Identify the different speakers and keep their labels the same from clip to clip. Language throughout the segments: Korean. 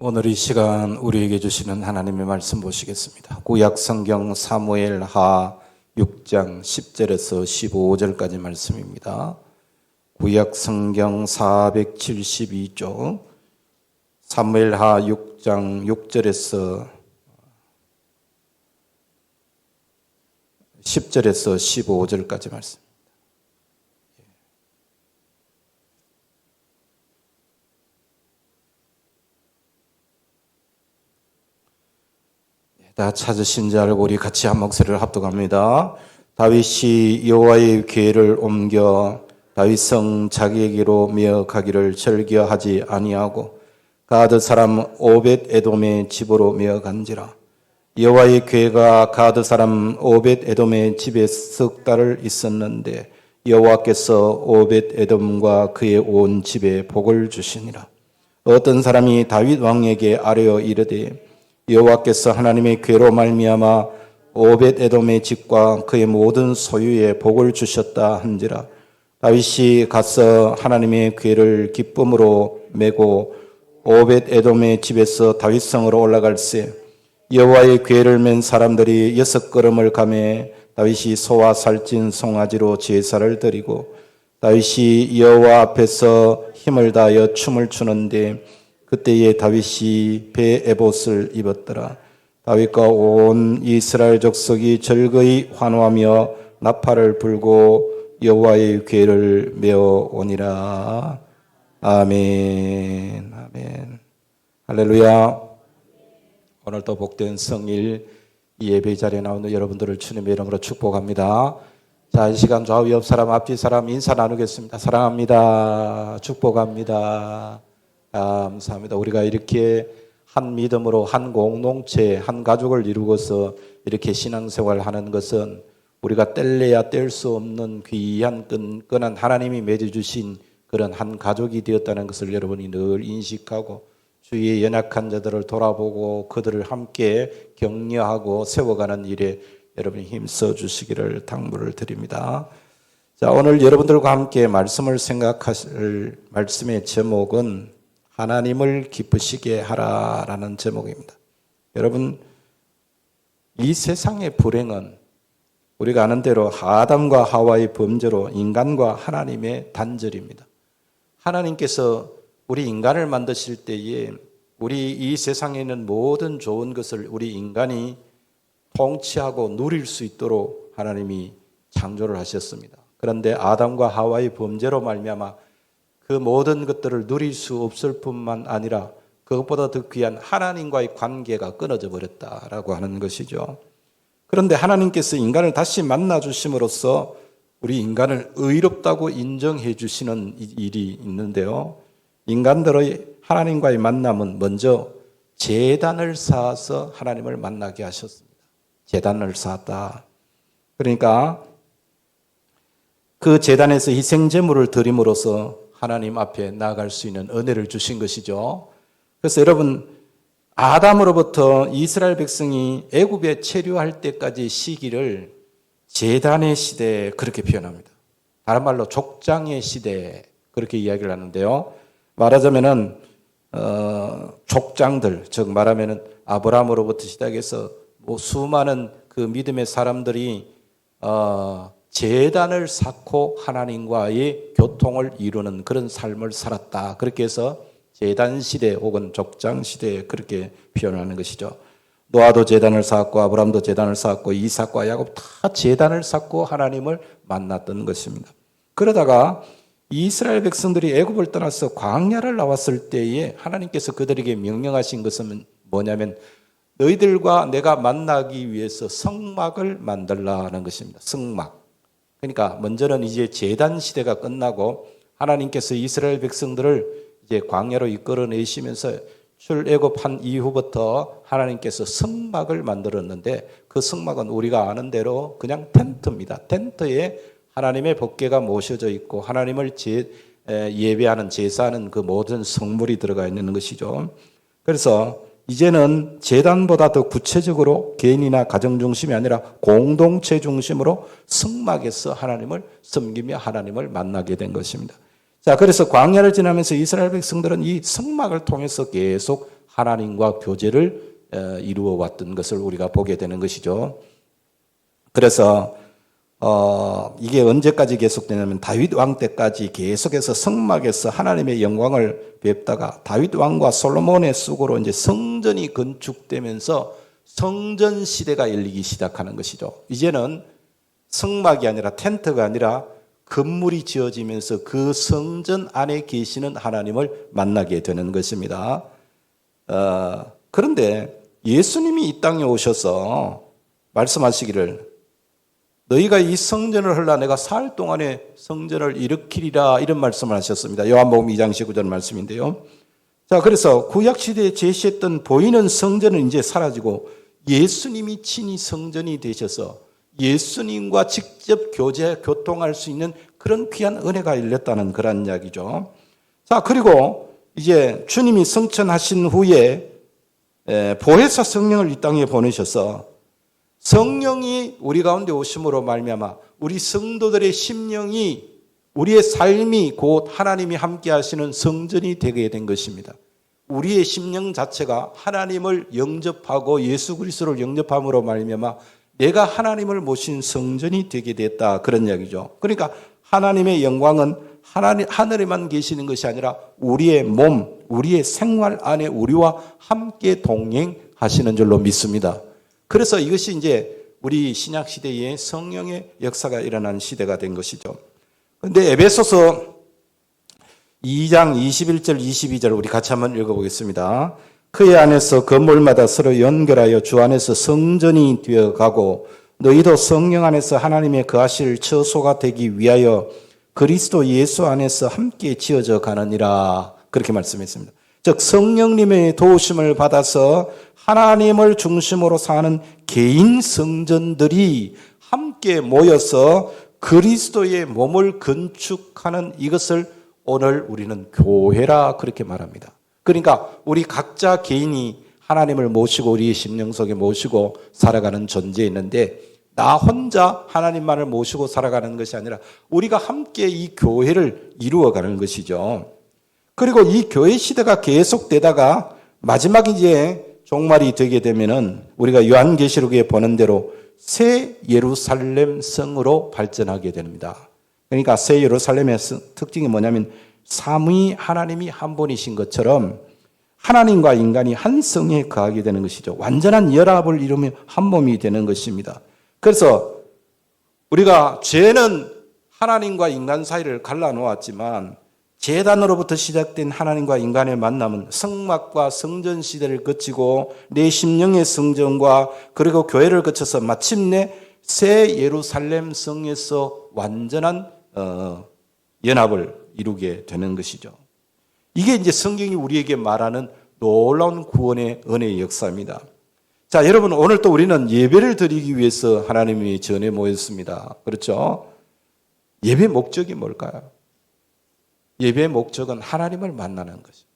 Speaker 1: 오늘 이 시간 우리에게 주시는 하나님의 말씀 보시겠습니다. 구약 성경 사무엘하 6장 10절에서 15절까지 말씀입니다. 구약 성경 472쪽 사무엘하 6장 6절에서 10절에서 15절까지 말씀. 다 찾으신 줄 알고 우리 같이 한 목소리를 합독합니다. 다윗이 여호와의 궤를 옮겨 다윗성 자기에게로 메어가기를 즐겨하지 아니하고 가드 사람 오벳 에돔의 집으로 메어간지라. 여호와의 궤가 가드 사람 오벳 에돔의 집에 석 달을 있었는데 여호와께서 오벳 에돔과 그의 온 집에 복을 주시니라. 어떤 사람이 다윗 왕에게 아뢰어 이르되 여호와께서 하나님의 궤로 말미암아 오벳 에돔의 집과 그의 모든 소유에 복을 주셨다 한지라. 다윗이 가서 하나님의 궤를 기쁨으로 메고 오벳 에돔의 집에서 다윗성으로 올라갈새 여호와의 궤를 맨 사람들이 6걸음을 가매 다윗이 소와 살찐 송아지로 제사를 드리고 다윗이 여호와 앞에서 힘을 다하여 춤을 추는데 그때에 다윗이 배 에봇을 입었더라. 다윗과 온 이스라엘 족속이 즐거이 환호하며 나팔을 불고 여호와의 궤를 메어 오니라. 아멘. 아멘. 할렐루야. 오늘도 복된 성일 이 예배 자리에 나오는 여러분들을 주님의 이름으로 축복합니다. 자, 이 시간 좌우 옆 사람 앞뒤 사람 인사 나누겠습니다. 사랑합니다. 축복합니다. 감사합니다. 우리가 이렇게 한 믿음으로 한 공동체, 한 가족을 이루고서 이렇게 신앙생활을 하는 것은 우리가 뗄래야 뗄 수 없는 귀한 끈끈한 하나님이 맺어주신 그런 한 가족이 되었다는 것을 여러분이 늘 인식하고 주위의 연약한 자들을 돌아보고 그들을 함께 격려하고 세워가는 일에 여러분이 힘써 주시기를 당부를 드립니다. 자, 오늘 여러분들과 함께 말씀을 생각하실 말씀의 제목은 하나님을 기쁘시게 하라라는 제목입니다. 여러분, 이 세상의 불행은 우리가 아는 대로 아담과 하와의 범죄로 인간과 하나님의 단절입니다. 하나님께서 우리 인간을 만드실 때에 우리 이 세상에 있는 모든 좋은 것을 우리 인간이 통치하고 누릴 수 있도록 하나님이 창조를 하셨습니다. 그런데 아담과 하와의 범죄로 말미암아 그 모든 것들을 누릴 수 없을 뿐만 아니라 그것보다 더 귀한 하나님과의 관계가 끊어져 버렸다라고 하는 것이죠. 그런데 하나님께서 인간을 다시 만나 주심으로써 우리 인간을 의롭다고 인정해 주시는 일이 있는데요. 인간들의 하나님과의 만남은 먼저 제단을 쌓아서 하나님을 만나게 하셨습니다. 제단을 쌓았다. 그러니까 그 제단에서 희생제물을 드림으로써 하나님 앞에 나아갈 수 있는 은혜를 주신 것이죠. 그래서 여러분, 아담으로부터 이스라엘 백성이 애굽에 체류할 때까지 시기를 제단의 시대 그렇게 표현합니다. 다른 말로 족장의 시대 그렇게 이야기를 하는데요. 말하자면은 족장들, 즉 말하면은 아브라함으로부터 시작해서 수많은 그 믿음의 사람들이 제단을 쌓고 하나님과의 교통을 이루는 그런 삶을 살았다. 그렇게 해서 제단 시대 혹은 족장 시대에 그렇게 표현하는 것이죠. 노아도 제단을 쌓았고 아브라함도 제단을 쌓았고 이삭과 야곱 다 제단을 쌓고 하나님을 만났던 것입니다. 그러다가 이스라엘 백성들이 애굽을 떠나서 광야를 나왔을 때에 하나님께서 그들에게 명령하신 것은 뭐냐면 너희들과 내가 만나기 위해서 성막을 만들라는 것입니다. 성막. 그러니까 먼저는 이제 제단 시대가 끝나고 하나님께서 이스라엘 백성들을 이제 광야로 이끌어내시면서 출애굽한 이후부터 하나님께서 성막을 만들었는데 그 성막은 우리가 아는 대로 그냥 텐트입니다. 텐트에 하나님의 법궤가 모셔져 있고 하나님을 예배하는 제사하는 그 모든 성물이 들어가 있는 것이죠. 그래서 이제는 제단보다 더 구체적으로 개인이나 가정 중심이 아니라 공동체 중심으로 성막에서 하나님을 섬기며 하나님을 만나게 된 것입니다. 자, 그래서 광야를 지나면서 이스라엘 백성들은 이 성막을 통해서 계속 하나님과 교제를 이루어 왔던 것을 우리가 보게 되는 것이죠. 그래서 이게 언제까지 계속되냐면 다윗 왕 때까지 계속해서 성막에서 하나님의 영광을 뵙다가 다윗 왕과 솔로몬의 쑥으로 이제 성전이 건축되면서 성전 시대가 열리기 시작하는 것이죠. 이제는 성막이 아니라 텐트가 아니라 건물이 지어지면서 그 성전 안에 계시는 하나님을 만나게 되는 것입니다. 그런데 예수님이 이 땅에 오셔서 말씀하시기를 너희가 이 성전을 헐라 내가 사흘 동안에 성전을 일으키리라 이런 말씀을 하셨습니다. 요한복음 2장 19절 말씀인데요. 자, 그래서 구약시대에 제시했던 보이는 성전은 이제 사라지고 예수님이 친히 성전이 되셔서 예수님과 직접 교통할 수 있는 그런 귀한 은혜가 열렸다는 그런 이야기죠. 자, 그리고 이제 주님이 성천하신 후에 보혜사 성령을 이 땅에 보내셔서 성령이 우리 가운데 오심으로 말미암아 우리 성도들의 심령이 우리의 삶이 곧 하나님이 함께 하시는 성전이 되게 된 것입니다. 우리의 심령 자체가 하나님을 영접하고 예수 그리스도를 영접함으로 말미암아 내가 하나님을 모신 성전이 되게 됐다 그런 이야기죠. 그러니까 하나님의 영광은 하늘에만 계시는 것이 아니라 우리의 몸, 우리의 생활 안에 우리와 함께 동행하시는 줄로 믿습니다. 그래서 이것이 이제 우리 신약 시대에 성령의 역사가 일어난 시대가 된 것이죠. 그런데 에베소서 2장 21절 22절 우리 같이 한번 읽어보겠습니다. 그의 안에서 건물마다 서로 연결하여 주 안에서 성전이 되어가고 너희도 성령 안에서 하나님의 거하실 처소가 되기 위하여 그리스도 예수 안에서 함께 지어져 가느니라 그렇게 말씀했습니다. 즉 성령님의 도우심을 받아서 하나님을 중심으로 사는 개인 성전들이 함께 모여서 그리스도의 몸을 건축하는 이것을 오늘 우리는 교회라 그렇게 말합니다. 그러니까 우리 각자 개인이 하나님을 모시고 우리의 심령 속에 모시고 살아가는 존재였는데 나 혼자 하나님만을 모시고 살아가는 것이 아니라 우리가 함께 이 교회를 이루어가는 것이죠. 그리고 이 교회 시대가 계속되다가 마지막 이제 종말이 되게 되면은 우리가 요한계시록에 보는 대로 새 예루살렘 성으로 발전하게 됩니다. 그러니까 새 예루살렘의 특징이 뭐냐면 삼위 하나님이 한 분이신 것처럼 하나님과 인간이 한 성에 거하게 되는 것이죠. 완전한 연합을 이루며 한 몸이 되는 것입니다. 그래서 우리가 죄는 하나님과 인간 사이를 갈라놓았지만 제단으로부터 시작된 하나님과 인간의 만남은 성막과 성전 시대를 거치고 내 심령의 성전과 그리고 교회를 거쳐서 마침내 새 예루살렘 성에서 완전한 연합을 이루게 되는 것이죠. 이게 이제 성경이 우리에게 말하는 놀라운 구원의 은혜의 역사입니다. 자, 여러분 오늘 또 우리는 예배를 드리기 위해서 하나님의 전에 모였습니다. 그렇죠? 예배 목적이 뭘까요? 예배의 목적은 하나님을 만나는 것이죠.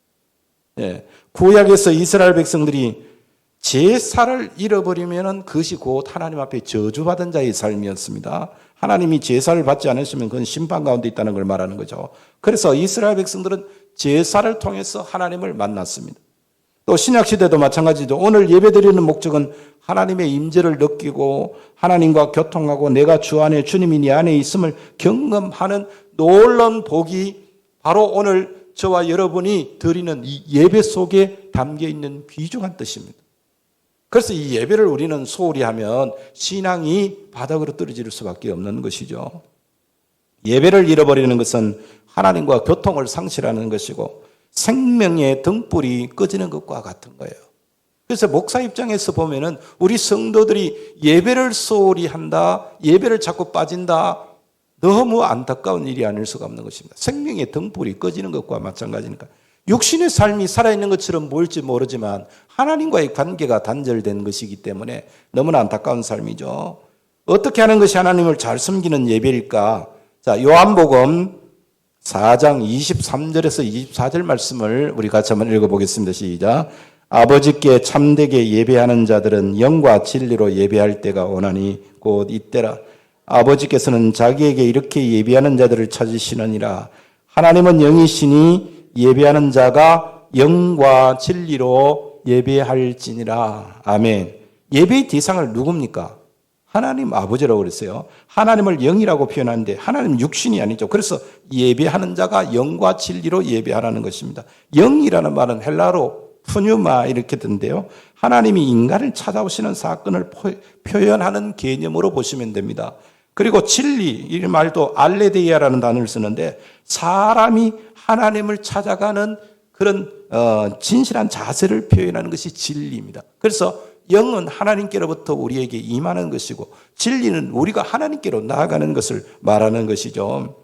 Speaker 1: 예, 구약에서 이스라엘 백성들이 제사를 잃어버리면 그것이 곧 하나님 앞에 저주받은 자의 삶이었습니다. 하나님이 제사를 받지 않으시면 그건 심판 가운데 있다는 걸 말하는 거죠. 그래서 이스라엘 백성들은 제사를 통해서 하나님을 만났습니다. 또 신약시대도 마찬가지죠. 오늘 예배드리는 목적은 하나님의 임재를 느끼고 하나님과 교통하고 내가 주 안에 주님이 내 안에 있음을 경험하는 놀라운 복이 바로 오늘 저와 여러분이 드리는 이 예배 속에 담겨있는 귀중한 뜻입니다. 그래서 이 예배를 우리는 소홀히 하면 신앙이 바닥으로 떨어질 수밖에 없는 것이죠. 예배를 잃어버리는 것은 하나님과 교통을 상실하는 것이고 생명의 등불이 꺼지는 것과 같은 거예요. 그래서 목사 입장에서 보면은 우리 성도들이 예배를 소홀히 한다, 예배를 자꾸 빠진다, 너무 안타까운 일이 아닐 수가 없는 것입니다. 생명의 등불이 꺼지는 것과 마찬가지니까. 육신의 삶이 살아있는 것처럼 보일지 모르지만 하나님과의 관계가 단절된 것이기 때문에 너무나 안타까운 삶이죠. 어떻게 하는 것이 하나님을 잘 섬기는 예배일까? 자, 요한복음 4장 23절에서 24절 말씀을 우리 같이 한번 읽어보겠습니다. 시작. 아버지께 참되게 예배하는 자들은 영과 진리로 예배할 때가 오나니 곧 이때라. 아버지께서는 자기에게 이렇게 예배하는 자들을 찾으시느니라. 하나님은 영이시니 예배하는 자가 영과 진리로 예배할지니라. 아멘. 예배의 대상을 누굽니까? 하나님 아버지라고 그랬어요. 하나님을 영이라고 표현하는데 하나님 육신이 아니죠. 그래서 예배하는 자가 영과 진리로 예배하라는 것입니다. 영이라는 말은 헬라로 푸뉴마 이렇게 든데요. 하나님이 인간을 찾아오시는 사건을 표현하는 개념으로 보시면 됩니다. 그리고 진리, 이 말도 알레데이아라는 단어를 쓰는데 사람이 하나님을 찾아가는 그런 진실한 자세를 표현하는 것이 진리입니다. 그래서 영은 하나님께로부터 우리에게 임하는 것이고 진리는 우리가 하나님께로 나아가는 것을 말하는 것이죠.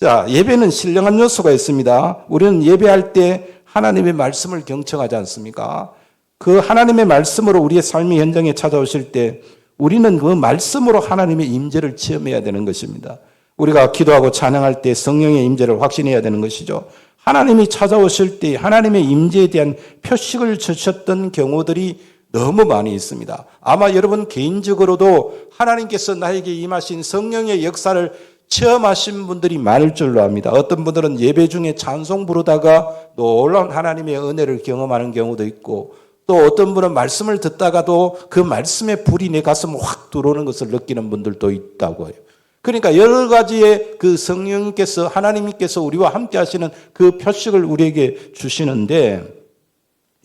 Speaker 1: 자, 예배는 신령한 요소가 있습니다. 우리는 예배할 때 하나님의 말씀을 경청하지 않습니까? 그 하나님의 말씀으로 우리의 삶의 현장에 찾아오실 때 우리는 그 말씀으로 하나님의 임재를 체험해야 되는 것입니다. 우리가 기도하고 찬양할 때 성령의 임재를 확신해야 되는 것이죠. 하나님이 찾아오실 때 하나님의 임재에 대한 표식을 주셨던 경우들이 너무 많이 있습니다. 아마 여러분 개인적으로도 하나님께서 나에게 임하신 성령의 역사를 체험하신 분들이 많을 줄로 압니다. 어떤 분들은 예배 중에 찬송 부르다가 놀라운 하나님의 은혜를 경험하는 경우도 있고 또 어떤 분은 말씀을 듣다가도 그 말씀의 불이 내 가슴을 확 들어오는 것을 느끼는 분들도 있다고 해요. 그러니까 여러 가지의 그 성령님께서 하나님께서 우리와 함께 하시는 그 표식을 우리에게 주시는데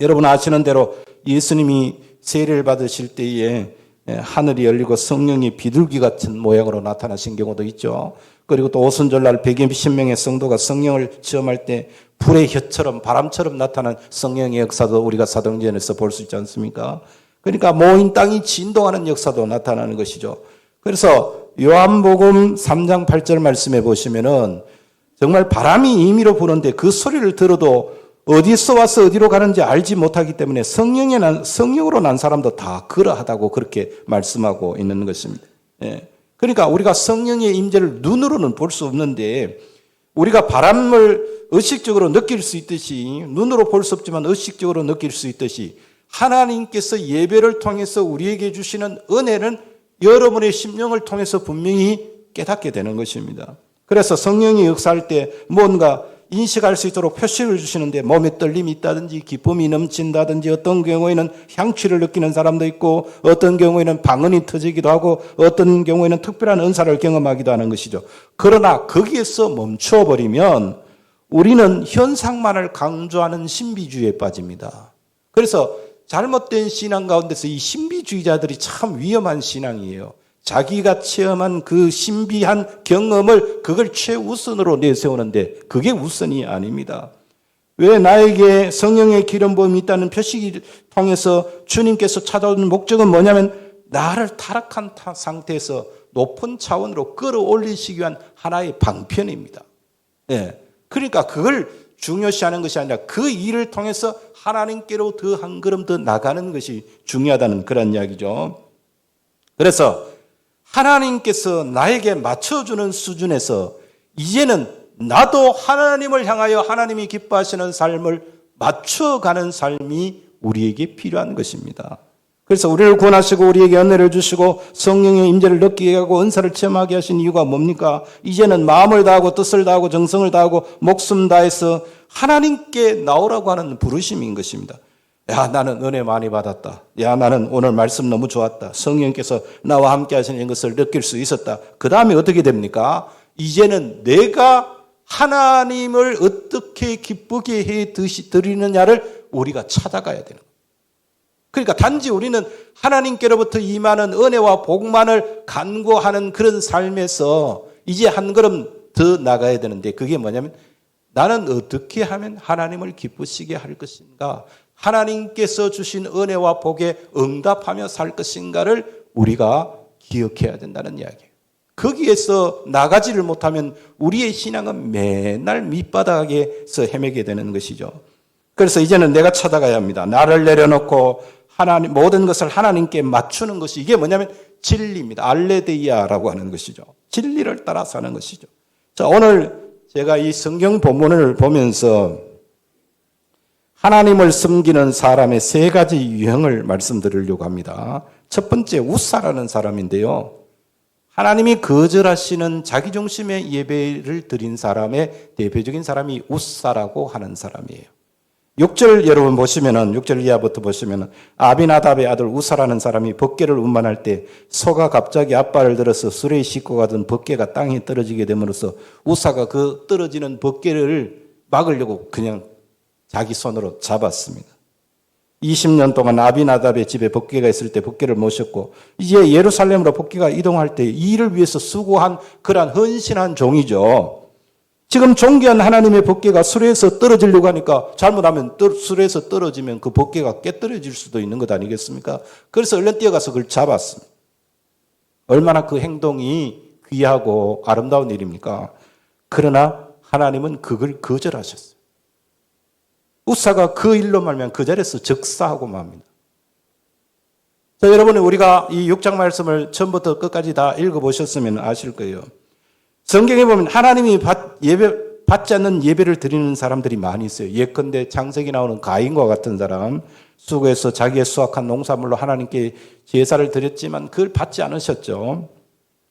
Speaker 1: 여러분 아시는 대로 예수님이 세례를 받으실 때에 하늘이 열리고 성령이 비둘기 같은 모양으로 나타나신 경우도 있죠. 그리고 또 오순절날 120명의 성도가 성령을 체험할 때 불의 혀처럼 바람처럼 나타난 성령의 역사도 우리가 사도행전에서 볼 수 있지 않습니까? 그러니까 모인 땅이 진동하는 역사도 나타나는 것이죠. 그래서 요한복음 3장 8절 말씀해 보시면은 정말 바람이 임의로 부는데 그 소리를 들어도 어디서 와서 어디로 가는지 알지 못하기 때문에 성령으로 난 사람도 다 그러하다고 그렇게 말씀하고 있는 것입니다. 예. 그러니까 우리가 성령의 임재를 눈으로는 볼 수 없는데 우리가 바람을 의식적으로 느낄 수 있듯이 눈으로 볼 수 없지만 의식적으로 느낄 수 있듯이 하나님께서 예배를 통해서 우리에게 주시는 은혜는 여러분의 심령을 통해서 분명히 깨닫게 되는 것입니다. 그래서 성령이 역사할 때 뭔가 인식할 수 있도록 표식을 주시는데 몸에 떨림이 있다든지 기쁨이 넘친다든지 어떤 경우에는 향취를 느끼는 사람도 있고 어떤 경우에는 방언이 터지기도 하고 어떤 경우에는 특별한 은사를 경험하기도 하는 것이죠. 그러나 거기에서 멈춰버리면 우리는 현상만을 강조하는 신비주의에 빠집니다. 그래서 잘못된 신앙 가운데서 이 신비주의자들이 참 위험한 신앙이에요. 자기가 체험한 그 신비한 경험을 그걸 최우선으로 내세우는데 그게 우선이 아닙니다. 왜 나에게 성령의 기름 부음이 있다는 표식을 통해서 주님께서 찾아오는 목적은 뭐냐면 나를 타락한 상태에서 높은 차원으로 끌어올리시기 위한 하나의 방편입니다. 예. 그러니까 그걸 중요시하는 것이 아니라 그 일을 통해서 하나님께로 더 한 걸음 더 나가는 것이 중요하다는 그런 이야기죠. 그래서 하나님께서 나에게 맞춰주는 수준에서 이제는 나도 하나님을 향하여 하나님이 기뻐하시는 삶을 맞춰가는 삶이 우리에게 필요한 것입니다. 그래서 우리를 구원하시고 우리에게 은혜를 주시고 성령의 임재를 느끼게 하고 은사를 체험하게 하신 이유가 뭡니까? 이제는 마음을 다하고 뜻을 다하고 정성을 다하고 목숨 다해서 하나님께 나오라고 하는 부르심인 것입니다. 야, 나는 은혜 많이 받았다. 야, 나는 오늘 말씀 너무 좋았다. 성령께서 나와 함께 하시는 것을 느낄 수 있었다. 그 다음에 어떻게 됩니까? 이제는 내가 하나님을 어떻게 기쁘게 해 드리느냐를 우리가 찾아가야 되는 거예요. 그러니까 단지 우리는 하나님께로부터 임하는 은혜와 복만을 간구하는 그런 삶에서 이제 한 걸음 더 나가야 되는데 그게 뭐냐면 나는 어떻게 하면 하나님을 기쁘시게 할 것인가? 하나님께서 주신 은혜와 복에 응답하며 살 것인가를 우리가 기억해야 된다는 이야기예요. 거기에서 나가지를 못하면 우리의 신앙은 맨날 밑바닥에서 헤매게 되는 것이죠. 그래서 이제는 내가 찾아가야 합니다. 나를 내려놓고 하나님 모든 것을 하나님께 맞추는 것이 이게 뭐냐면 진리입니다. 알레데이아라고 하는 것이죠. 진리를 따라 사는 것이죠. 자, 오늘 제가 이 성경 본문을 보면서 하나님을 섬기는 사람의 세 가지 유형을 말씀드리려고 합니다. 첫 번째 우사라는 사람인데요. 하나님이 거절하시는 자기중심의 예배를 드린 사람의 대표적인 사람이 우사라고 하는 사람이에요. 6절 여러분 보시면은 6절 이하부터 보시면은 아비나답의 아들 우사라는 사람이 벗개를 운반할 때 소가 갑자기 앞발을 들어서 수레에 싣고 가던 벗개가 땅에 떨어지게 됨으로써 우사가 그 떨어지는 벗개를 막으려고 그냥 자기 손으로 잡았습니다. 20년 동안 아비나답의 집에 벗개가 있을 때 벗개를 모셨고 이제 예루살렘으로 벗개가 이동할 때 이 일을 위해서 수고한 그러한 헌신한 종이죠. 지금 존귀한 하나님의 벗개가 수레에서 떨어지려고 하니까 잘못하면 수레에서 떨어지면 그 벗개가 깨떨어질 수도 있는 것 아니겠습니까? 그래서 얼른 뛰어가서 그걸 잡았습니다. 얼마나 그 행동이 귀하고 아름다운 일입니까? 그러나 하나님은 그걸 거절하셨어요. 우사가 그 일로 말면 그 자리에서 적사하고 맙니다. 자, 여러분 우리가 이 6장 말씀을 처음부터 끝까지 다 읽어보셨으면 아실 거예요. 성경에 보면 하나님이 받지 않는 예배를 드리는 사람들이 많이 있어요. 예컨대 창세기 나오는 가인과 같은 사람, 수고해서 자기의 수확한 농산물로 하나님께 제사를 드렸지만 그걸 받지 않으셨죠.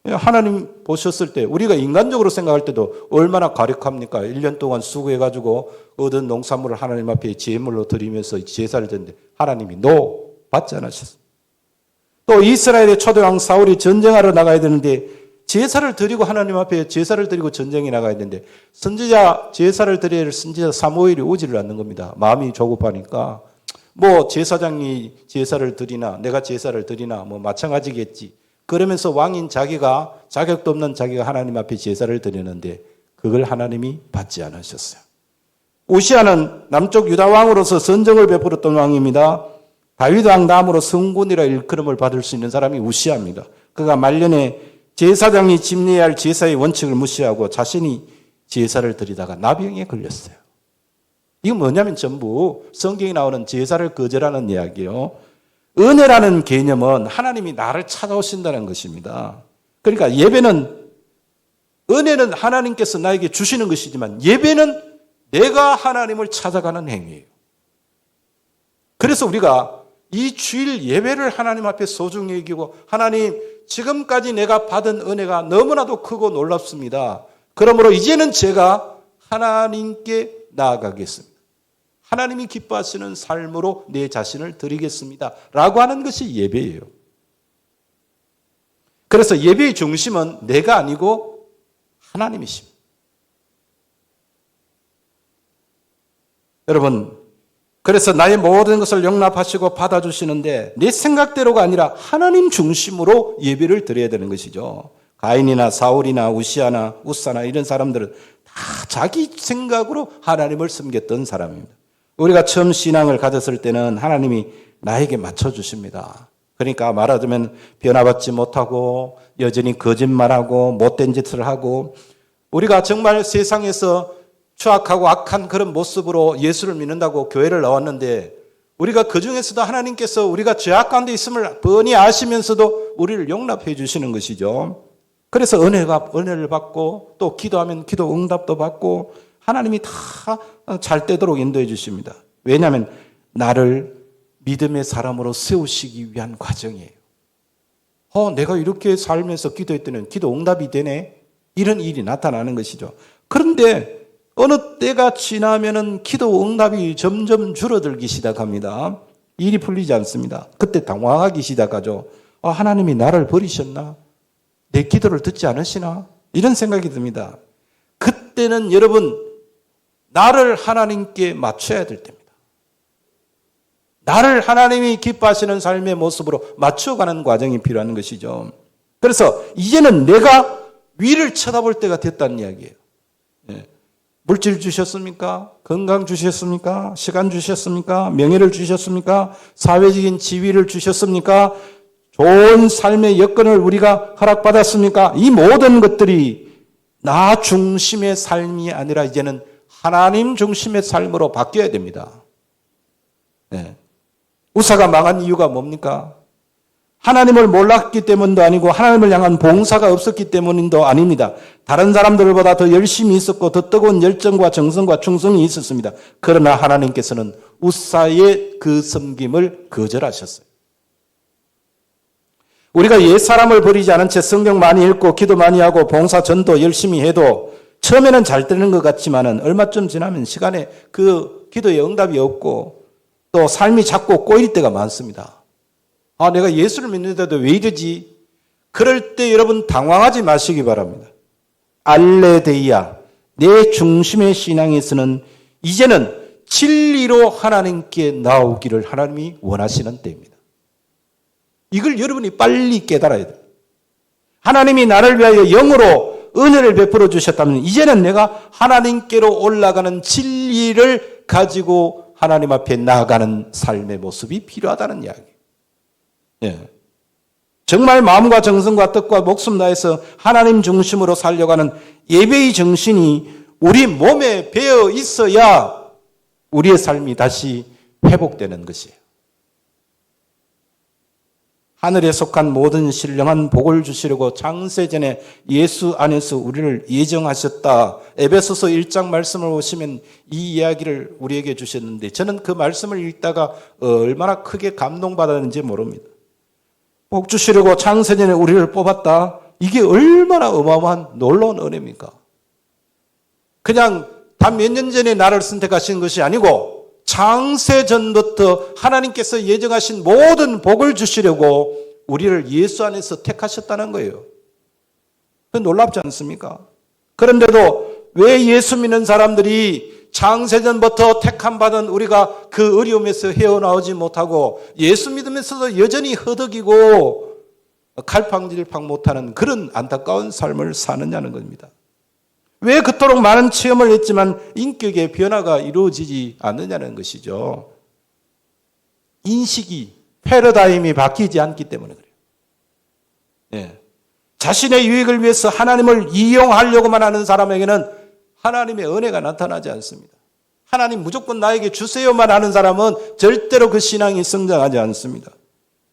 Speaker 1: 하나님 보셨을 때 우리가 인간적으로 생각할 때도 얼마나 가력합니까? 1년 동안 수고해가지고 얻은 농산물을 하나님 앞에 제물로 드리면서 제사를 드렸는데 하나님이 받지 않으셨어요. 또 이스라엘의 초대왕 사울이 전쟁하러 나가야 되는데 제사를 드리고 하나님 앞에 제사를 드리고 전쟁에 나가야 되는데 선지자 제사를 드려야 할 선지자 사무엘이 오지를 않는 겁니다. 마음이 조급하니까 뭐 제사장이 제사를 드리나 내가 제사를 드리나 뭐 마찬가지겠지. 그러면서 왕인 자기가 자격도 없는 자기가 하나님 앞에 제사를 드리는데 그걸 하나님이 받지 않으셨어요. 우시아는 남쪽 유다 왕으로서 선정을 베풀었던 왕입니다. 다윗 왕 다음으로 성군이라 일컬음을 받을 수 있는 사람이 우시아입니다. 그가 말년에 제사장이 집례해야 할 제사의 원칙을 무시하고 자신이 제사를 드리다가 나병에 걸렸어요. 이건 뭐냐면 전부 성경에 나오는 제사를 거절하는 이야기예요. 은혜라는 개념은 하나님이 나를 찾아오신다는 것입니다. 그러니까 은혜는 하나님께서 나에게 주시는 것이지만 예배는 내가 하나님을 찾아가는 행위예요. 그래서 우리가 이 주일 예배를 하나님 앞에 소중히 여기고 하나님 지금까지 내가 받은 은혜가 너무나도 크고 놀랍습니다. 그러므로 이제는 제가 하나님께 나아가겠습니다. 하나님이 기뻐하시는 삶으로 내 자신을 드리겠습니다. 라고 하는 것이 예배예요. 그래서 예배의 중심은 내가 아니고 하나님이십니다. 여러분, 그래서 나의 모든 것을 용납하시고 받아주시는데 내 생각대로가 아니라 하나님 중심으로 예배를 드려야 되는 것이죠. 가인이나 사울이나 우시아나 우사나 이런 사람들은 다 자기 생각으로 하나님을 섬겼던 사람입니다. 우리가 처음 신앙을 가졌을 때는 하나님이 나에게 맞춰주십니다. 그러니까 말하자면 변화받지 못하고 여전히 거짓말하고 못된 짓을 하고 우리가 정말 세상에서 추악하고 악한 그런 모습으로 예수를 믿는다고 교회를 나왔는데 우리가 그중에서도 하나님께서 우리가 죄악 가운데 있음을 뻔히 아시면서도 우리를 용납해 주시는 것이죠. 그래서 은혜를 받고 또 기도하면 기도 응답도 받고 하나님이 다 잘 되도록 인도해 주십니다. 왜냐하면 나를 믿음의 사람으로 세우시기 위한 과정이에요. 내가 이렇게 살면서 기도했더니 기도 응답이 되네. 이런 일이 나타나는 것이죠. 그런데 어느 때가 지나면은 기도 응답이 점점 줄어들기 시작합니다. 일이 풀리지 않습니다. 그때 당황하기 시작하죠. 하나님이 나를 버리셨나? 내 기도를 듣지 않으시나? 이런 생각이 듭니다. 그때는 여러분 나를 하나님께 맞춰야 될 때입니다. 나를 하나님이 기뻐하시는 삶의 모습으로 맞춰가는 과정이 필요한 것이죠. 그래서 이제는 내가 위를 쳐다볼 때가 됐다는 이야기예요. 물질 주셨습니까? 건강 주셨습니까? 시간 주셨습니까? 명예를 주셨습니까? 사회적인 지위를 주셨습니까? 좋은 삶의 여건을 우리가 허락받았습니까? 이 모든 것들이 나 중심의 삶이 아니라 이제는 하나님 중심의 삶으로 바뀌어야 됩니다. 우사가 망한 이유가 뭡니까? 하나님을 몰랐기 때문도 아니고 하나님을 향한 봉사가 없었기 때문도 아닙니다. 다른 사람들보다 더 열심히 있었고 더 뜨거운 열정과 정성과 충성이 있었습니다. 그러나 하나님께서는 우사의 그 섬김을 거절하셨어요. 우리가 옛사람을 버리지 않은 채 성경 많이 읽고 기도 많이 하고 봉사 전도 열심히 해도 처음에는 잘 되는 것 같지만은 얼마쯤 지나면 시간에 그 기도에 응답이 없고 또 삶이 자꾸 꼬일 때가 많습니다. 아, 내가 예수를 믿는데도 왜 이러지? 그럴 때 여러분 당황하지 마시기 바랍니다. 알레데이아, 내 중심의 신앙에서는 이제는 진리로 하나님께 나오기를 하나님이 원하시는 때입니다. 이걸 여러분이 빨리 깨달아야 돼요. 하나님이 나를 위하여 영으로 은혜를 베풀어 주셨다면 이제는 내가 하나님께로 올라가는 진리를 가지고 하나님 앞에 나아가는 삶의 모습이 필요하다는 이야기예요. 예. 정말 마음과 정성과 뜻과 목숨 다해서 하나님 중심으로 살려가는 예배의 정신이 우리 몸에 배어 있어야 우리의 삶이 다시 회복되는 것이에요. 하늘에 속한 모든 신령한 복을 주시려고 창세전에 예수 안에서 우리를 예정하셨다. 에베소서 1장 말씀을 보시면 이 이야기를 우리에게 주셨는데 저는 그 말씀을 읽다가 얼마나 크게 감동받았는지 모릅니다. 복 주시려고 창세전에 우리를 뽑았다. 이게 얼마나 어마어마한 놀라운 은혜입니까? 그냥 단 몇 년 전에 나를 선택하신 것이 아니고 창세전부터 하나님께서 예정하신 모든 복을 주시려고 우리를 예수 안에서 택하셨다는 거예요. 그 놀랍지 않습니까? 그런데도 왜 예수 믿는 사람들이 창세전부터 택함받은 우리가 그 어려움에서 헤어나오지 못하고 예수 믿으면서도 여전히 허덕이고 갈팡질팡 못하는 그런 안타까운 삶을 사느냐는 겁니다. 왜 그토록 많은 체험을 했지만 인격의 변화가 이루어지지 않느냐는 것이죠. 인식이, 패러다임이 바뀌지 않기 때문에 그래요. 예. 자신의 유익을 위해서 하나님을 이용하려고만 하는 사람에게는 하나님의 은혜가 나타나지 않습니다. 하나님 무조건 나에게 주세요만 하는 사람은 절대로 그 신앙이 성장하지 않습니다.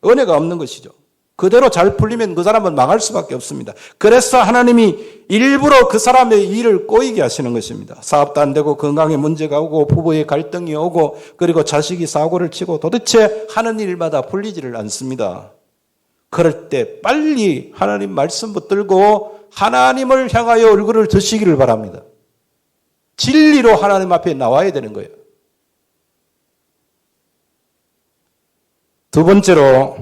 Speaker 1: 은혜가 없는 것이죠. 그대로 잘 풀리면 그 사람은 망할 수밖에 없습니다. 그래서 하나님이 일부러 그 사람의 일을 꼬이게 하시는 것입니다. 사업도 안 되고 건강에 문제가 오고 부부의 갈등이 오고 그리고 자식이 사고를 치고 도대체 하는 일마다 풀리지를 않습니다. 그럴 때 빨리 하나님 말씀 붙들고 하나님을 향하여 얼굴을 드시기를 바랍니다. 진리로 하나님 앞에 나와야 되는 거예요. 두 번째로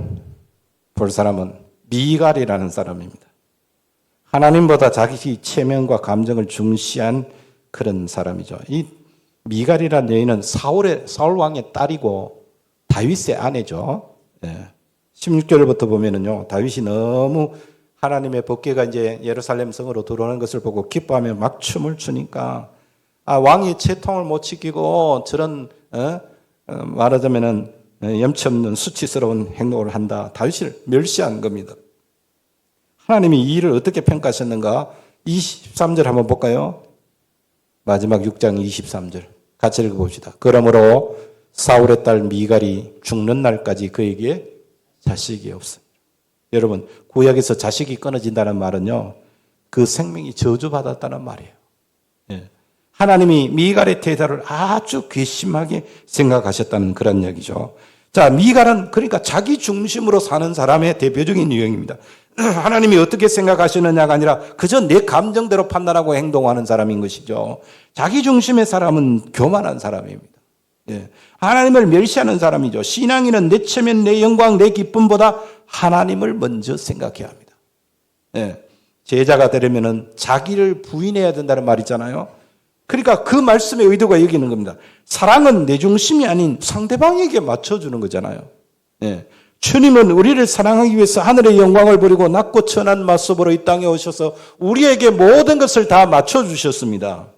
Speaker 1: 볼 사람은 미갈이라는 사람입니다. 하나님보다 자기 체면과 감정을 중시한 그런 사람이죠. 이 미갈이라는 여인은 사울 왕의 딸이고 다윗의 아내죠. 16절부터 보면은요, 다윗이 너무 하나님의 법궤가 이제 예루살렘 성으로 들어오는 것을 보고 기뻐하며 막 춤을 추니까 왕이 채통을 못 지키고 저런 말하자면은 염치 없는 수치스러운 행동을 한다. 다윗을 멸시한 겁니다. 하나님이 이 일을 어떻게 평가하셨는가? 23절 한번 볼까요? 마지막 6장 23절 같이 읽어봅시다. 그러므로 사울의 딸 미갈이 죽는 날까지 그에게 자식이 없습니다. 여러분, 구약에서 자식이 끊어진다는 말은요, 그 생명이 저주받았다는 말이에요. 예. 하나님이 미갈의 태도를 아주 괘씸하게 생각하셨다는 그런 얘기죠. 자, 미갈은 그러니까 자기 중심으로 사는 사람의 대표적인 유형입니다. 하나님이 어떻게 생각하시느냐가 아니라 그저 내 감정대로 판단하고 행동하는 사람인 것이죠. 자기 중심의 사람은 교만한 사람입니다. 예. 하나님을 멸시하는 사람이죠. 신앙인은 내 체면, 내 영광, 내 기쁨보다 하나님을 먼저 생각해야 합니다. 예. 제자가 되려면 자기를 부인해야 된다는 말 있잖아요. 그러니까 그 말씀의 의도가 여기 있는 겁니다. 사랑은 내 중심이 아닌 상대방에게 맞춰주는 거잖아요. 예. 주님은 우리를 사랑하기 위해서 하늘의 영광을 버리고 낮고 천한 마소보로 이 땅에 오셔서 우리에게 모든 것을 다 맞춰주셨습니다.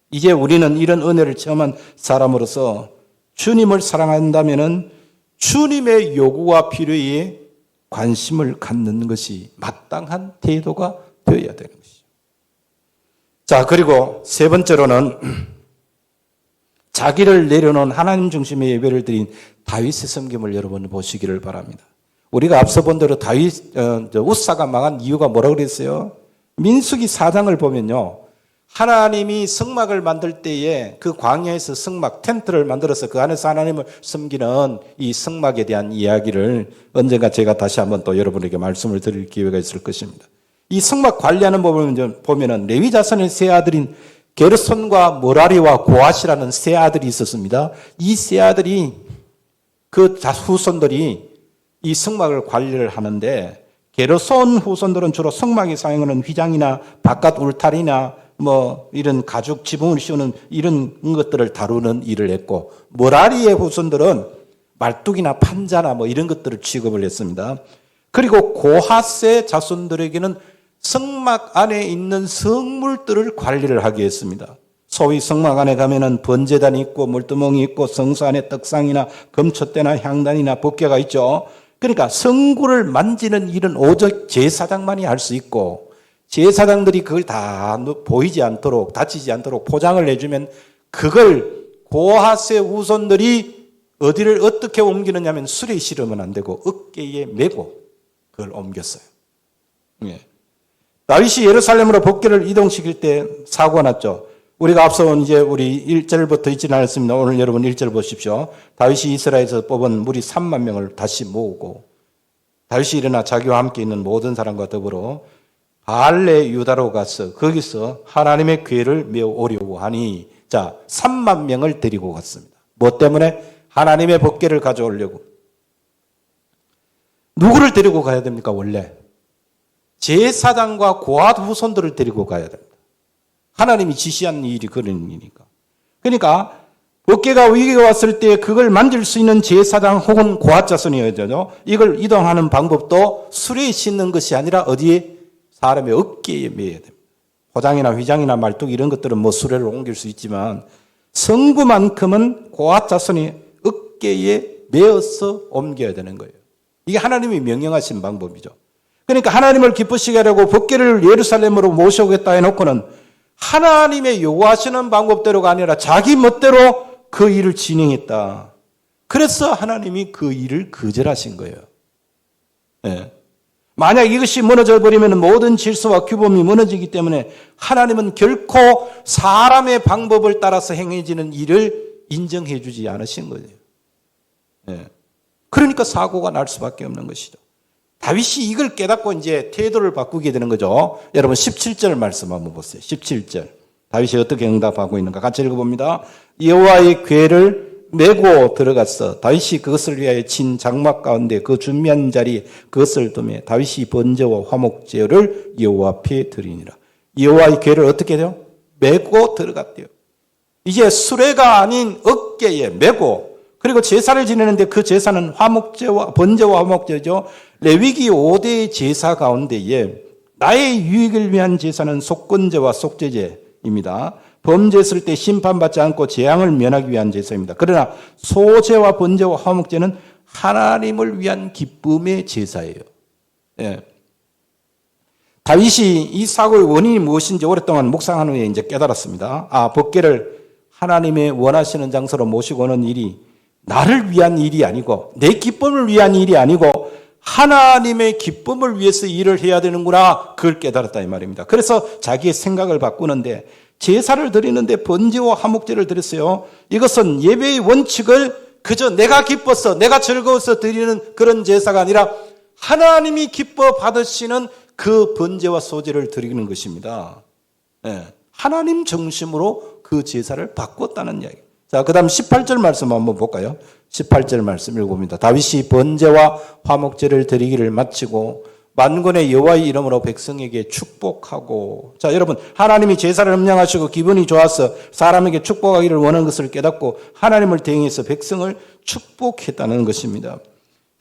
Speaker 1: 이제 우리는 이런 은혜를 체험한 사람으로서 주님을 사랑한다면 주님의 요구와 필요에 관심을 갖는 것이 마땅한 태도가 되어야 되는 것이죠. 자, 그리고 세 번째로는 자기를 내려놓은 하나님 중심의 예배를 드린 다윗의 섬김을 여러분 보시기를 바랍니다. 우리가 앞서 본 대로 우사가 망한 이유가 뭐라고 그랬어요? 민수기 4장을 보면요, 하나님이 성막을 만들 때에 그 광야에서 성막, 텐트를 만들어서 그 안에서 하나님을 섬기는 이 성막에 대한 이야기를 언젠가 제가 다시 한번 또 여러분에게 말씀을 드릴 기회가 있을 것입니다. 이 성막 관리하는 법을 보면은 레위 자손의 세 아들인 게르손과 모라리와 고앗이라는 세 아들이 있었습니다. 이 세 아들이 그 후손들이 이 성막을 관리를 하는데 게르손 후손들은 주로 성막에 사용하는 휘장이나 바깥 울타리나 뭐 이런 가죽 지붕을 씌우는 이런 것들을 다루는 일을 했고 모라리의 후손들은 말뚝이나 판자나 뭐 이런 것들을 취급을 했습니다. 그리고 고핫의 자손들에게는 성막 안에 있는 성물들을 관리를 하게 했습니다. 소위 성막 안에 가면은 번제단이 있고 물두멍이 있고 성소 안에 떡상이나 금촛대나 향단이나 법궤가 있죠. 그러니까 성구를 만지는 일은 오직 제사장만이 할 수 있고 제사장들이 그걸 다 보이지 않도록 다치지 않도록 포장을 해주면 그걸 고핫의 후손들이 어디를 어떻게 옮기느냐 하면 술에 실으면 안 되고 어깨에 메고 그걸 옮겼어요. 예. 다윗이 예루살렘으로 법궤를 이동시킬 때 사고가 났죠. 우리가 앞서 이제 우리 1절부터 있지는 않았습니다. 오늘 여러분 1절 보십시오. 다윗이 이스라엘에서 뽑은 무리 3만 명을 다시 모으고 다윗이 일어나 자기와 함께 있는 모든 사람과 더불어 발레 유다로 가서 거기서 하나님의 궤를 매우 어려워하니 자 3만 명을 데리고 갔습니다. 뭐 때문에? 하나님의 법궤를 가져오려고. 누구를 데리고 가야 됩니까 원래? 제사장과 고핫 후손들을 데리고 가야 됩니다. 하나님이 지시한 일이 그런 일이니까. 그러니까 법궤가 위기가 왔을 때 그걸 만질 수 있는 제사장 혹은 고핫 자손이어야 되죠. 이걸 이동하는 방법도 수레에 싣는 것이 아니라 어디에? 사람의 어깨에 매야 됩니다. 포장이나 휘장이나 말뚝 이런 것들은 뭐 수레를 옮길 수 있지만 성구만큼은 고핫 자손이 어깨에 매어서 옮겨야 되는 거예요. 이게 하나님이 명령하신 방법이죠. 그러니까 하나님을 기쁘시게 하려고 법궤를 예루살렘으로 모셔오겠다 해놓고는 하나님의 요구하시는 방법대로가 아니라 자기 멋대로 그 일을 진행했다. 그래서 하나님이 그 일을 거절하신 거예요. 네. 만약 이것이 무너져 버리면 모든 질서와 규범이 무너지기 때문에 하나님은 결코 사람의 방법을 따라서 행해지는 일을 인정해 주지 않으신 거예요. 네. 그러니까 사고가 날 수밖에 없는 것이죠. 다윗이 이걸 깨닫고 이제 태도를 바꾸게 되는 거죠. 여러분 17절 말씀 한번 보세요. 17절. 다윗이 어떻게 응답하고 있는가 같이 읽어봅니다. 여호와의 궤를 메고 들어갔어. 다윗이 그것을 위하여 친 장막 가운데 그 준비한 자리에 그것을 두매 다윗이 번제와 화목제를 여호와 앞에 드리니라. 여호와의 궤를 어떻게 해요? 메고 들어갔대요. 이제 수레가 아닌 어깨에 메고 그리고 제사를 지내는데 그 제사는 화목제와 번제와 화목제죠. 레위기 5대의 제사 가운데에 나의 유익을 위한 제사는 속건제와 속죄제입니다. 범죄했을 때 심판받지 않고 재앙을 면하기 위한 제사입니다. 그러나 소제와 번제와 화목제는 하나님을 위한 기쁨의 제사예요. 예. 다윗이 이 사고의 원인이 무엇인지 오랫동안 묵상한 후에 이제 깨달았습니다. 법궤를 하나님의 원하시는 장소로 모시고 오는 일이 나를 위한 일이 아니고 내 기쁨을 위한 일이 아니고 하나님의 기쁨을 위해서 일을 해야 되는구나 그걸 깨달았다 이 말입니다. 그래서 자기의 생각을 바꾸는데 제사를 드리는데 번제와 화목제를 드렸어요. 이것은 예배의 원칙을 그저 내가 기뻐서 내가 즐거워서 드리는 그런 제사가 아니라 하나님이 기뻐 받으시는 그 번제와 소제를 드리는 것입니다. 네. 하나님 중심으로 그 제사를 바꿨다는 이야기. 자, 그 다음 18절 말씀 한번 볼까요? 18절 말씀 읽어봅니다. 다윗이 번제와 화목제를 드리기를 마치고 만군의 여호와의 이름으로 백성에게 축복하고. 자, 여러분 하나님이 제사를 음량하시고 기분이 좋아서 사람에게 축복하기를 원하는 것을 깨닫고 하나님을 대행해서 백성을 축복했다는 것입니다.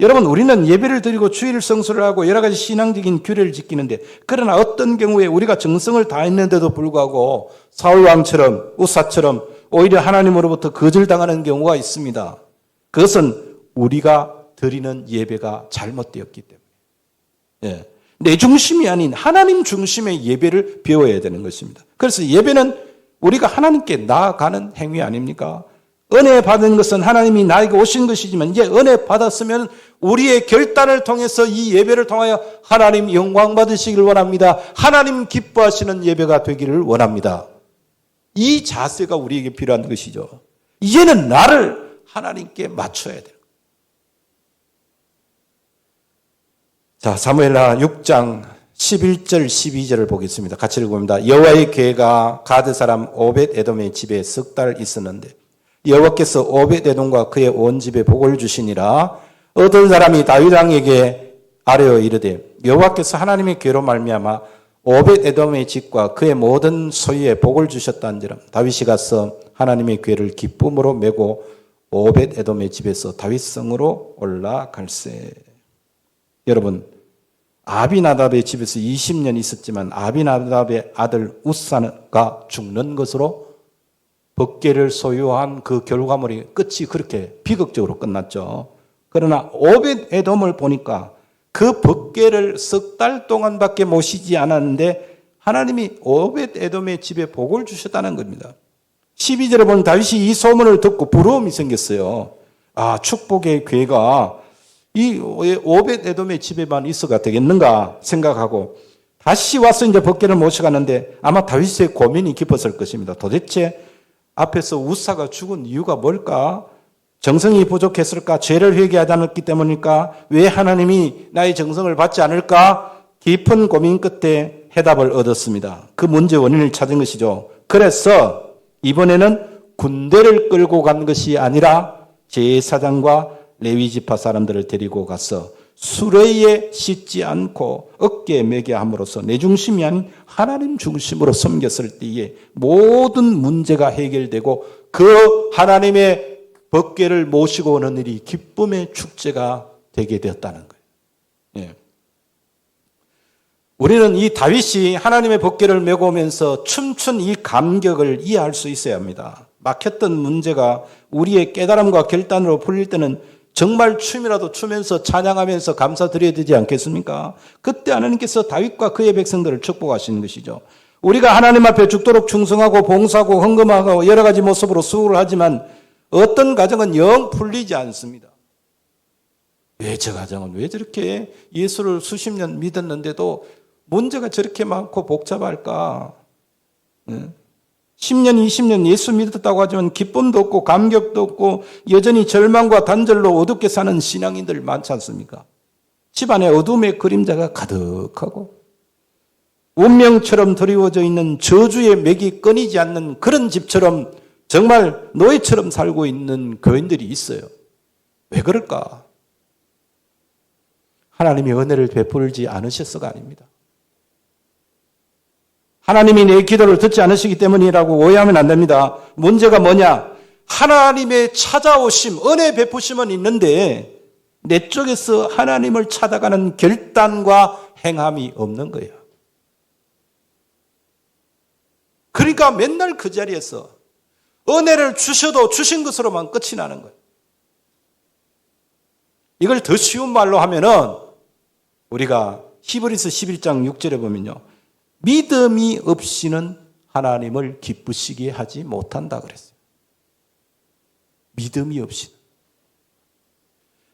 Speaker 1: 여러분 우리는 예배를 드리고 주일 성수를 하고 여러 가지 신앙적인 규례를 지키는데 그러나 어떤 경우에 우리가 정성을 다했는데도 불구하고 사울왕처럼 우사처럼 오히려 하나님으로부터 거절당하는 경우가 있습니다. 그것은 우리가 드리는 예배가 잘못되었기 때문에. 예. 내 중심이 아닌 하나님 중심의 예배를 배워야 되는 것입니다. 그래서 예배는 우리가 하나님께 나아가는 행위 아닙니까? 은혜 받은 것은 하나님이 나에게 오신 것이지만 이제 은혜 받았으면 우리의 결단을 통해서 이 예배를 통하여 하나님 영광 받으시길 원합니다. 하나님 기뻐하시는 예배가 되기를 원합니다. 이 자세가 우리에게 필요한 것이죠. 이제는 나를 하나님께 맞춰야 돼요. 자, 사무엘하 6장 11절 12절을 보겠습니다. 같이 읽어봅니다. 여호와의 괴가 가드 사람 오벳 에돔의 집에 석 달 있었는데 여호와께서 오벳 에돔과 그의 온 집에 복을 주시니라. 어떤 사람이 다윗 왕에게 아뢰어 이르되 여호와께서 하나님의 괴로 말미암아 오벳 에돔의 집과 그의 모든 소유에 복을 주셨다는지라. 다윗이 가서 하나님의 괴를 기쁨으로 메고 오벳 에돔의 집에서 다윗 성으로 올라갈세. 여러분, 아비나답의 집에서 20년 있었지만 아비나답의 아들 우사가 죽는 것으로 법궤를 소유한 그 결과물이 끝이 그렇게 비극적으로 끝났죠. 그러나 오벳 에돔을 보니까 그 법궤를 석 달 동안밖에 모시지 않았는데 하나님이 오벳 에돔의 집에 복을 주셨다는 겁니다. 12절에 보면 다윗이 이 소문을 듣고 부러움이 생겼어요. 아, 축복의 괴가 이 오벳 에돔의 집에만 있어가 되겠는가 생각하고 다시 와서 이제 법궤를 모셔가는데 아마 다윗의 고민이 깊었을 것입니다. 도대체 앞에서 우사가 죽은 이유가 뭘까? 정성이 부족했을까? 죄를 회개하지 않았기 때문일까? 왜 하나님이 나의 정성을 받지 않을까? 깊은 고민 끝에 해답을 얻었습니다. 그 문제 원인을 찾은 것이죠. 그래서 이번에는 군대를 끌고 간 것이 아니라 제사장과 레위 지파 사람들을 데리고 가서 수레에 싣지 않고 어깨에 매게 함으로써 내 중심이 아닌 하나님 중심으로 섬겼을 때에 모든 문제가 해결되고 그 하나님의 법궤를 모시고 오는 일이 기쁨의 축제가 되게 되었다는 거예요. 예. 우리는 이 다윗이 하나님의 법궤를 메고 오면서 춤춘 이 감격을 이해할 수 있어야 합니다. 막혔던 문제가 우리의 깨달음과 결단으로 풀릴 때는 정말 춤이라도 추면서 찬양하면서 감사드려야 되지 않겠습니까? 그때 하나님께서 다윗과 그의 백성들을 축복하시는 것이죠. 우리가 하나님 앞에 죽도록 충성하고 봉사하고 헌금하고 여러 가지 모습으로 수고를 하지만 어떤 가정은 영 풀리지 않습니다. 왜 저 가정은 왜 저렇게 예수를 수십 년 믿었는데도 문제가 저렇게 많고 복잡할까? 10년, 20년 예수 믿었다고 하지만 기쁨도 없고 감격도 없고 여전히 절망과 단절로 어둡게 사는 신앙인들 많지 않습니까? 집안에 어둠의 그림자가 가득하고 운명처럼 드리워져 있는 저주의 맥이 끊이지 않는 그런 집처럼 정말 노예처럼 살고 있는 교인들이 있어요. 왜 그럴까? 하나님이 은혜를 베풀지 않으셨어가 아닙니다. 하나님이 내 기도를 듣지 않으시기 때문이라고 오해하면 안 됩니다. 문제가 뭐냐? 하나님의 찾아오심, 은혜 베푸심은 있는데 내 쪽에서 하나님을 찾아가는 결단과 행함이 없는 거예요. 그러니까 맨날 그 자리에서 은혜를 주셔도 주신 것으로만 끝이 나는 거예요. 이걸 더 쉬운 말로 하면은 우리가 히브리서 11장 6절에 보면요. 믿음이 없이는 하나님을 기쁘시게 하지 못한다 그랬어요. 믿음이 없이는.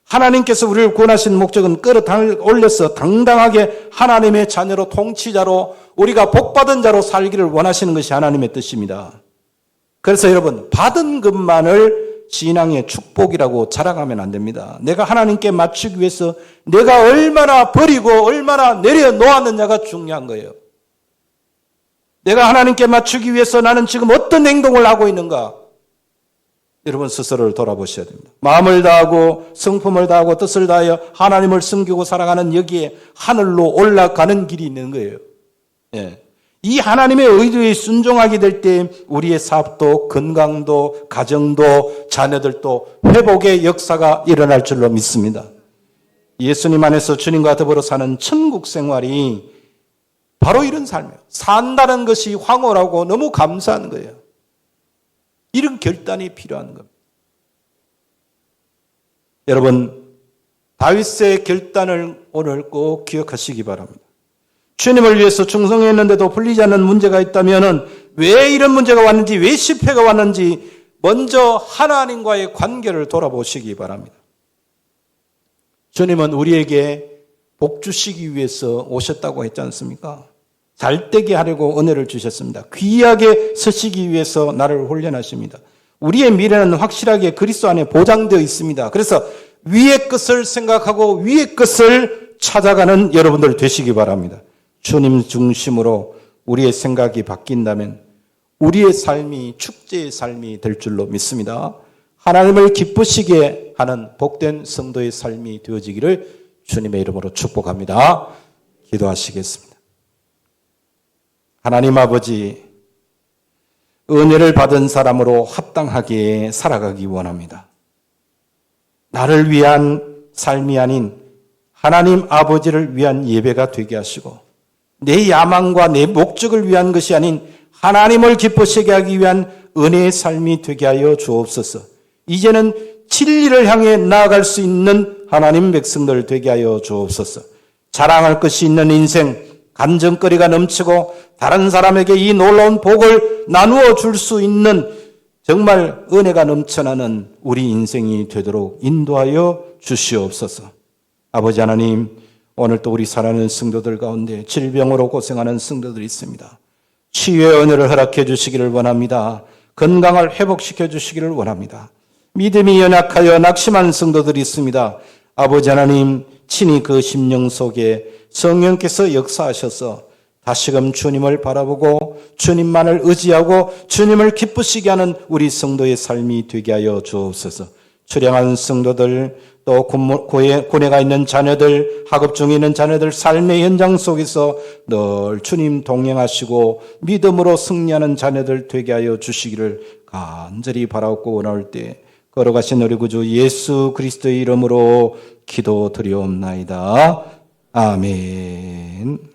Speaker 1: 하나님께서 우리를 구원하신 목적은 끌어올려서 당당하게 하나님의 자녀로 통치자로 우리가 복받은 자로 살기를 원하시는 것이 하나님의 뜻입니다. 그래서 여러분 받은 것만을 신앙의 축복이라고 자랑하면 안 됩니다. 내가 하나님께 맞추기 위해서 내가 얼마나 버리고 얼마나 내려놓았느냐가 중요한 거예요. 내가 하나님께 맞추기 위해서 나는 지금 어떤 행동을 하고 있는가? 여러분 스스로를 돌아보셔야 됩니다. 마음을 다하고 성품을 다하고 뜻을 다하여 하나님을 섬기고 살아가는 여기에 하늘로 올라가는 길이 있는 거예요. 예. 이 하나님의 의도에 순종하게 될 때 우리의 사업도 건강도 가정도 자녀들도 회복의 역사가 일어날 줄로 믿습니다. 예수님 안에서 주님과 더불어 사는 천국 생활이 바로 이런 삶이에요. 산다는 것이 황홀하고 너무 감사한 거예요. 이런 결단이 필요한 겁니다. 여러분 다윗의 결단을 오늘 꼭 기억하시기 바랍니다. 주님을 위해서 충성했는데도 풀리지 않는 문제가 있다면 왜 이런 문제가 왔는지 왜 실패가 왔는지 먼저 하나님과의 관계를 돌아보시기 바랍니다. 주님은 우리에게 복 주시기 위해서 오셨다고 했지 않습니까? 잘되게 하려고 은혜를 주셨습니다. 귀하게 서시기 위해서 나를 훈련하십니다. 우리의 미래는 확실하게 그리스도 안에 보장되어 있습니다. 그래서 위의 것을 생각하고 위의 것을 찾아가는 여러분들 되시기 바랍니다. 주님 중심으로 우리의 생각이 바뀐다면 우리의 삶이 축제의 삶이 될 줄로 믿습니다. 하나님을 기쁘시게 하는 복된 성도의 삶이 되어지기를 주님의 이름으로 축복합니다. 기도하시겠습니다. 하나님 아버지, 은혜를 받은 사람으로 합당하게 살아가기 원합니다. 나를 위한 삶이 아닌 하나님 아버지를 위한 예배가 되게 하시고 내 야망과 내 목적을 위한 것이 아닌 하나님을 기쁘시게 하기 위한 은혜의 삶이 되게 하여 주옵소서. 이제는 진리를 향해 나아갈 수 있는 하나님 백성들 되게 하여 주옵소서. 자랑할 것이 있는 인생, 감정거리가 넘치고 다른 사람에게 이 놀라운 복을 나누어 줄 수 있는 정말 은혜가 넘쳐나는 우리 인생이 되도록 인도하여 주시옵소서. 아버지 하나님, 오늘 또 우리 사랑하는 성도들 가운데 질병으로 고생하는 성도들이 있습니다. 치유의 은혜를 허락해 주시기를 원합니다. 건강을 회복시켜 주시기를 원합니다. 믿음이 연약하여 낙심한 성도들이 있습니다. 아버지 하나님, 친히 그 심령 속에 성령께서 역사하셔서 다시금 주님을 바라보고 주님만을 의지하고 주님을 기쁘시게 하는 우리 성도의 삶이 되게 하여 주옵소서. 출향한 성도들, 또 고뇌가 있는 자녀들, 학업 중에 있는 자녀들 삶의 현장 속에서 늘 주님 동행하시고 믿음으로 승리하는 자녀들 되게 하여 주시기를 간절히 바라고 원할 때 걸어가신 우리 구주 예수 그리스도의 이름으로 기도드리옵나이다. 아멘.